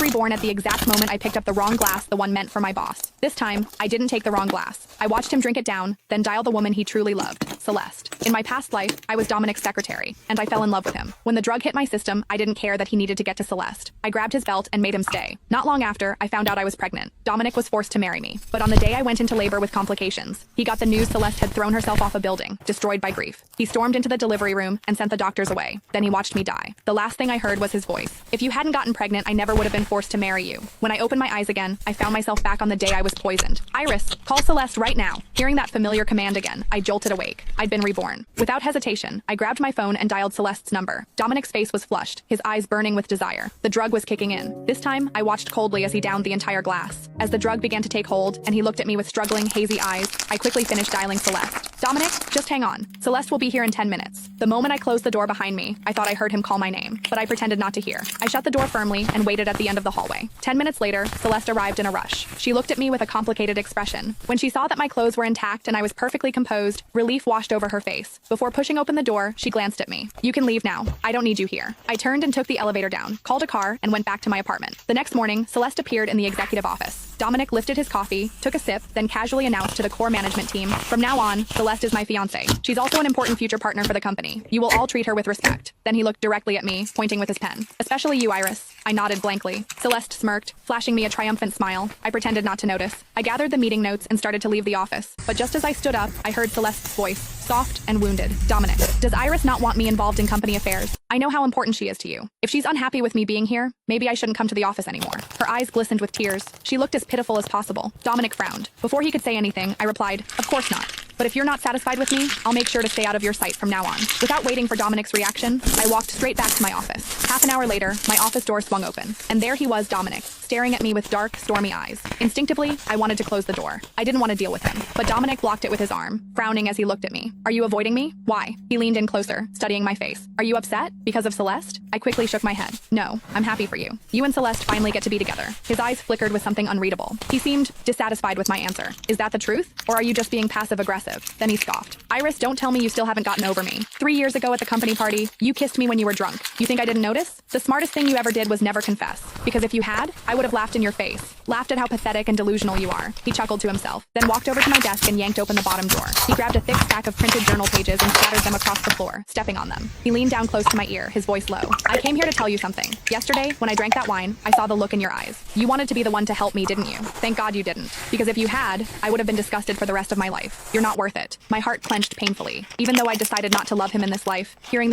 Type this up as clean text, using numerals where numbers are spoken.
reborn at the exact moment I picked up the wrong glass, the one meant for my boss. This time, I didn't take the wrong glass. I watched him drink it down, then dial the woman he truly loved, Celeste. In my past life, I was Dominic's secretary, and I fell in love with him. When the drug hit my system, I didn't care that he needed to get to Celeste. I grabbed his belt and made him stay. Not long after, I found out I was pregnant. Dominic was forced to marry me. But on the day I went into labor with complications, he got the news Celeste had thrown herself off a building, destroyed by grief. He stormed into the delivery room and sent the doctors away. Then he watched me die. The last thing I heard was his voice. If you hadn't gotten pregnant, I never would have been forced to marry you. When I opened my eyes again, I found myself back on the day I was poisoned. Iris, call Celeste right now. Hearing that familiar command again, I jolted awake. I'd been reborn. Without hesitation, I grabbed my phone and dialed Celeste's number. Dominic's face was flushed, his eyes burning with desire. The drug was kicking in. This time, I watched coldly as he downed the entire glass. As the drug began to take hold, and he looked at me with struggling, hazy eyes, I quickly finished dialing Celeste. Dominic, just hang on. Celeste will be here in 10 minutes. The moment I closed the door behind me, I thought I heard him call my name, but I pretended not to hear. I shut the door firmly and waited at the end of the hallway. 10 minutes later, Celeste arrived in a rush. She looked at me with a complicated expression. When she saw that my clothes were intact and I was perfectly composed, relief washed over her face. Before pushing open the door, she glanced at me. You can leave now. I don't need you here. I turned and took the elevator down, called a car, and went back to my apartment. The next morning, Celeste appeared in the executive office. Dominic lifted his coffee, took a sip, then casually announced to the core management team, "From now on, Celeste is my fiancée. She's also an important future partner for the company. You will all treat her with respect." Then he looked directly at me, pointing with his pen. "Especially you, Iris." I nodded blankly. Celeste smirked, flashing me a triumphant smile. I pretended not to notice. I gathered the meeting notes and started to leave the office. But just as I stood up, I heard Celeste's voice, soft and wounded. "Dominic, does Iris not want me involved in company affairs? I know how important she is to you. If she's unhappy with me being here, maybe I shouldn't come to the office anymore." Her eyes glistened with tears. She looked as pitiful as possible. Dominic frowned. Before he could say anything, I replied, "Of course not. But if you're not satisfied with me, I'll make sure to stay out of your sight from now on." Without waiting for Dominic's reaction, I walked straight back to my office. Half an hour later, my office door swung open, and there he was, Dominic, staring at me with dark, stormy eyes. Instinctively, I wanted to close the door. I didn't want to deal with him, but Dominic blocked it with his arm, frowning as he looked at me. "Are you avoiding me? Why?" He leaned in closer, studying my face. "Are you upset? Because of Celeste?" I quickly shook my head. "No, I'm happy for you. You and Celeste finally get to be together." His eyes flickered with something unreadable. He seemed dissatisfied with my answer. "Is that the truth? Or are you just being passive-aggressive?" Then he scoffed. "Iris, don't tell me you still haven't gotten over me. 3 years ago at the company party, you kissed me when you were drunk. You think I didn't notice? The smartest thing you ever did was never confess. Because if you had, I would have laughed in your face. Laughed at how pathetic and delusional you are." He chuckled to himself, then walked over to my desk and yanked open the bottom drawer. He grabbed a thick stack of printed journal pages and scattered them across the floor, stepping on them. He leaned down close to my ear, his voice low. "I came here to tell you something. Yesterday, when I drank that wine, I saw the look in your eyes. You wanted to be the one to help me, didn't you? Thank God you didn't. Because if you had, I would have been disgusted for the rest of my life. You're not worth it." My heart clenched painfully. Even though I decided not to love him in this life, hearing the